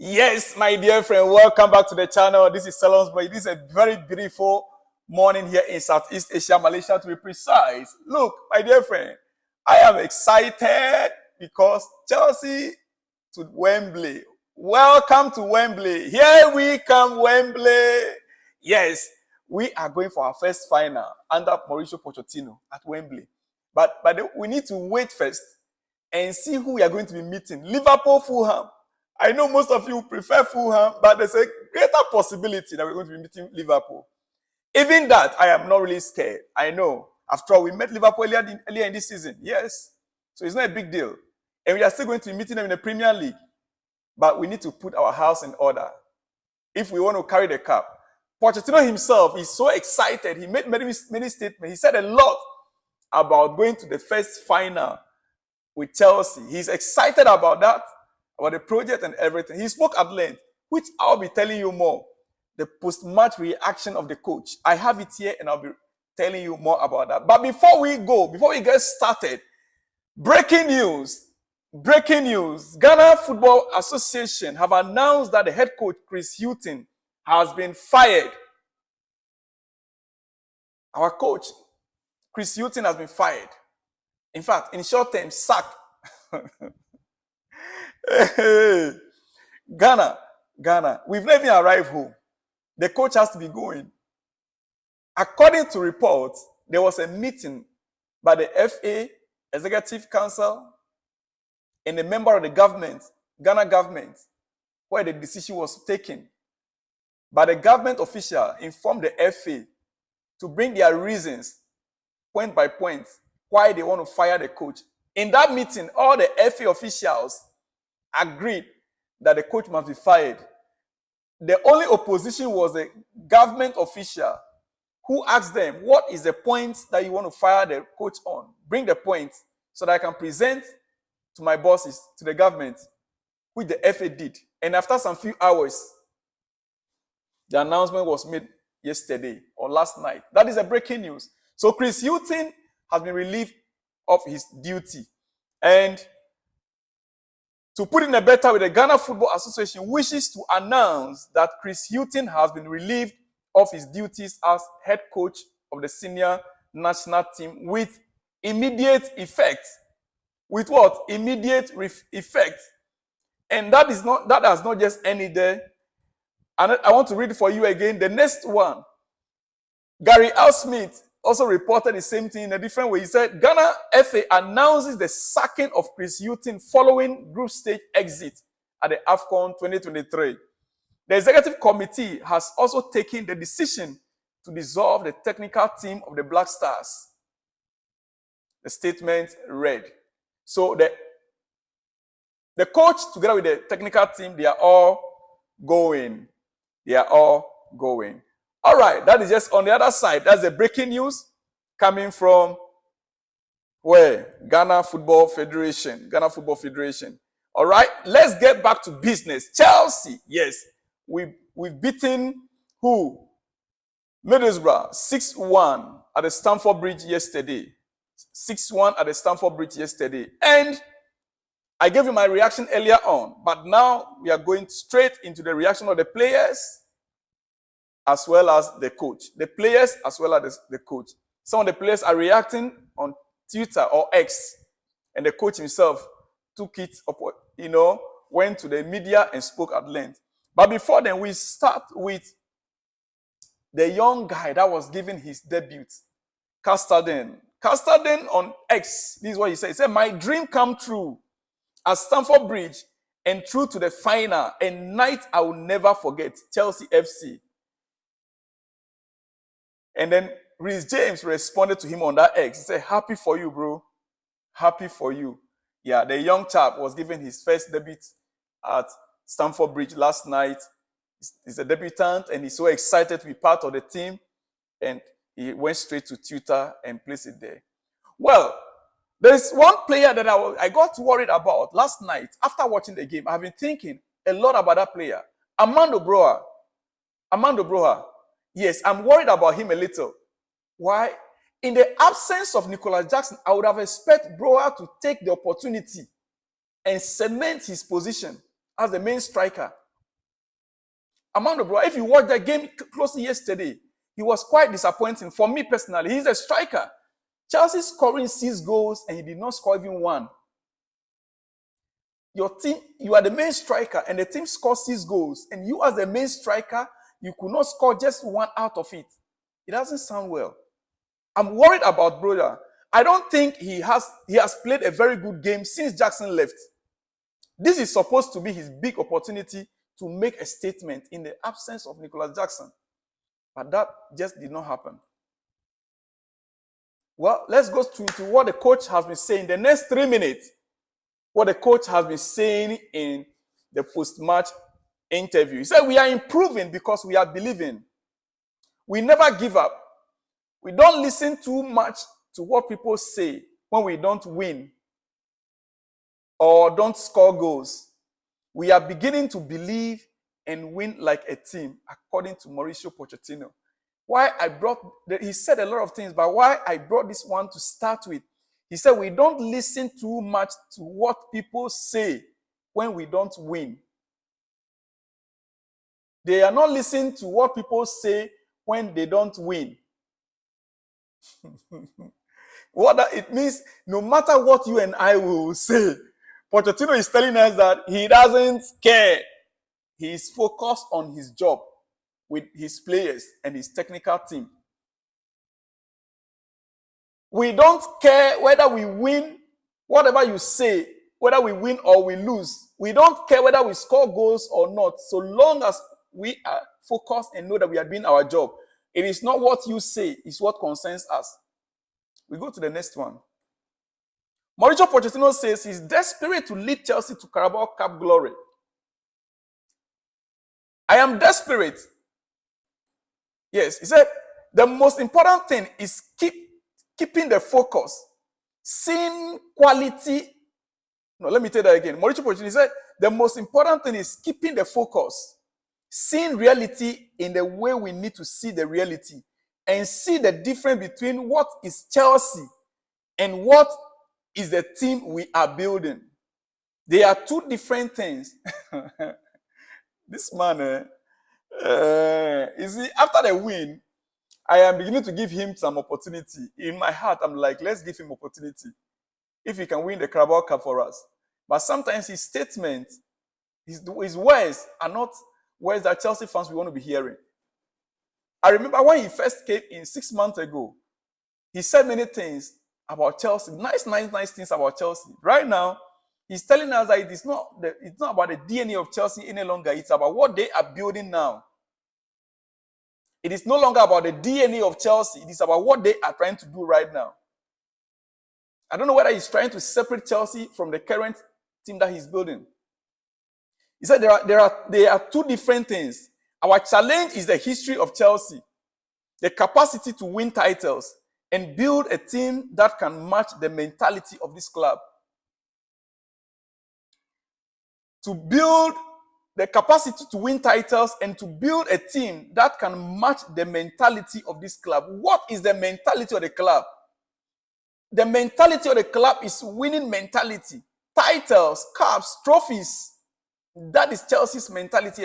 Yes, my dear friend, welcome back to the channel. This is Salon's Boy. This is a very beautiful morning here in Southeast Asia, Malaysia to be precise. Look, my dear friend, I am excited because Chelsea to Wembley. Welcome to Wembley. Here we come, Wembley. Yes, we are going for our first final under Mauricio Pochettino at Wembley. But we need to wait first and see who we are going to be meeting. Liverpool, Fulham. I know most of you prefer Fulham, but there's a greater possibility that we're going to be meeting Liverpool. Even that, I am not really scared. I know. After all, we met Liverpool earlier in this season. Yes. So it's not a big deal. And we are still going to be meeting them in the Premier League. But we need to put our house in order if we want to carry the cup. Pochettino himself is so excited. He made many statements. He said a lot about going to the first final with Chelsea. He's excited about that, about the project and everything. He spoke at length, which I'll be telling you more. The post-match reaction of the coach. I have it here and I'll be telling you more about that. But before we get started, breaking news. Ghana Football Association have announced that the head coach, Chris Highton, has been fired. Our coach, Chris Highton, has been fired. In fact, in short term, sacked. Ghana, we've not even arrived home. The coach has to be going. According to reports, there was a meeting by the FA, Executive Council, and a member of the government, Ghana government, where the decision was taken. But the government official informed the FA to bring their reasons, point by point, why they want to fire the coach. In that meeting, all the FA officials agreed that the coach must be fired. The only opposition was the government official who asked them, what is the point that you want to fire the coach on? Bring the point so that I can present to my bosses, to the government, which the FA did. And after some few hours, the announcement was made yesterday or last night. That is a breaking news. So Chris Highton has been relieved of his duty. And to put it in a better way, the Ghana Football Association wishes to announce that Chris Highton has been relieved of his duties as head coach of the senior national team with immediate effect. With what? Immediate effect. And that has not just ended there. And I want to read it for you again. The next one, Gary L. Smith also reported the same thing in a different way. He said, Ghana FA announces the sacking of Chris Highton following group stage exit at the AFCON 2023. The executive committee has also taken the decision to dissolve the technical team of the Black Stars. The statement read. So the coach, together with the technical team, they are all going. All right, that is just on the other side. That's the breaking news coming from where? Ghana Football Federation. All right, let's get back to business. Chelsea, yes, we've beaten who? Middlesbrough 6-1 at the Stamford Bridge yesterday. 6-1 at the Stamford Bridge yesterday. And I gave you my reaction earlier on, but now we are going straight into the reaction of the players as well as the coach. The players as well as the coach. Some of the players are reacting on Twitter or X, and the coach himself took it up, went to the media and spoke at length. But before then, we start with the young guy that was given his debut, Castaden. Castaden on X, this is what he said. He said, my dream come true at Stamford Bridge and through to the final, a night I will never forget, Chelsea FC. And then Rhys James responded to him on that X. He said, happy for you, bro. Happy for you. Yeah, the young chap was given his first debut at Stamford Bridge last night. He's a debutant and he's so excited to be part of the team. And he went straight to Twitter and placed it there. Well, there's one player that I got worried about last night after watching the game. I've been thinking a lot about that player. Armando Broha. Yes, I'm worried about him a little. Why? In the absence of Nicholas Jackson, I would have expected Broha to take the opportunity and cement his position as the main striker Among the bro, if you watch the game closely yesterday, he was quite disappointing. For me personally, he's a striker. Chelsea scoring 6 goals and he did not score even one. Your team, you are the main striker and the team scores 6 goals and you as the main striker, you could not score just one out of it. It doesn't sound well. I'm worried about Broja. I don't think he has played a very good game since Jackson left. This is supposed to be his big opportunity to make a statement in the absence of Nicholas Jackson. But that just did not happen. Well, let's go into what the coach has been saying. The next 3 minutes, what the coach has been saying in the post-match interview. He said, we are improving because we are believing. We never give up. We don't listen too much to what people say when we don't win or don't score goals. We are beginning to believe and win like a team, according to Mauricio Pochettino. He said a lot of things, but why I brought this one to start with, he said we don't listen too much to what people say when we don't win. They are not listening to what people say when they don't win. It means, no matter what you and I will say, Pochettino is telling us that he doesn't care. He is focused on his job with his players and his technical team. We don't care whether we win, whatever you say, whether we win or we lose. We don't care whether we score goals or not, so long as we are focused and know that we are doing our job. It is not what you say, it's what concerns us. We go to the next one. Mauricio Pochettino says he's desperate to lead Chelsea to Carabao Cup glory. I am desperate. Yes, he said the most important thing is keeping the focus, seeing quality. No, let me tell that again. Mauricio Pochettino said the most important thing is keeping the focus, seeing reality in the way we need to see the reality, and see the difference between what is Chelsea and what is the team we are building. They are two different things. This man, you see, after the win, I am beginning to give him some opportunity. In my heart, I'm like, let's give him opportunity. If he can win the Carabao Cup for us. But sometimes his statements, his words are not words that Chelsea fans we want to be hearing. I remember when he first came in 6 months ago, he said many things about Chelsea, nice things about Chelsea. Right now, he's telling us that it's not about the DNA of Chelsea any longer. It's about what they are building now. It is no longer about the DNA of Chelsea. It is about what they are trying to do right now. I don't know whether he's trying to separate Chelsea from the current team that he's building. He said there are two different things. Our challenge is the history of Chelsea, the capacity to win titles, and build a team that can match the mentality of this club. To build the capacity to win titles and to build a team that can match the mentality of this club. What is the mentality of the club? The mentality of the club is winning mentality. Titles, cups, trophies. That is Chelsea's mentality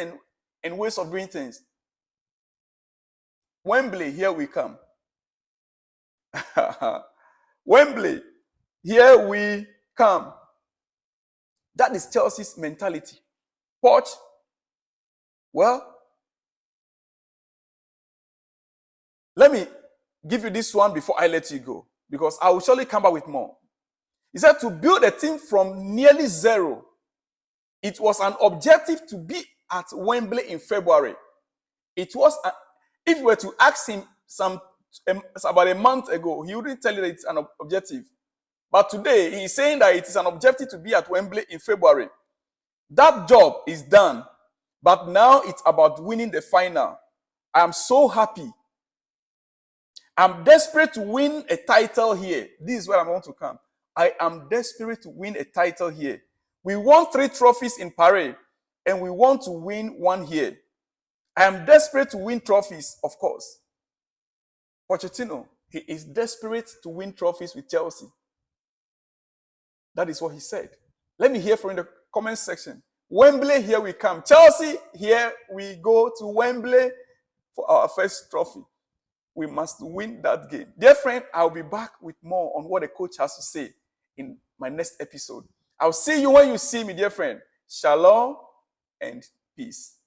and ways of doing things. Wembley, here we come. Wembley, here we come. That is Chelsea's mentality. Poch, well, let me give you this one before I let you go, because I will surely come back with more. He said to build a team from nearly zero, it was an objective to be at Wembley in February. It was, if you were to ask him about a month ago, he wouldn't tell you that it's an objective. But today, he's saying that it is an objective to be at Wembley in February. That job is done. But now it's about winning the final. I am so happy. I'm desperate to win a title here. This is where I want to come. I am desperate to win a title here. We won 3 trophies in Paris, and we want to win one here. I am desperate to win trophies, of course. Pochettino, he is desperate to win trophies with Chelsea. That is what he said. Let me hear from the comment section. Wembley, here we come. Chelsea, here we go to Wembley for our first trophy. We must win that game. Dear friend, I'll be back with more on what the coach has to say in my next episode. I'll see you when you see me, dear friend. Shalom and peace.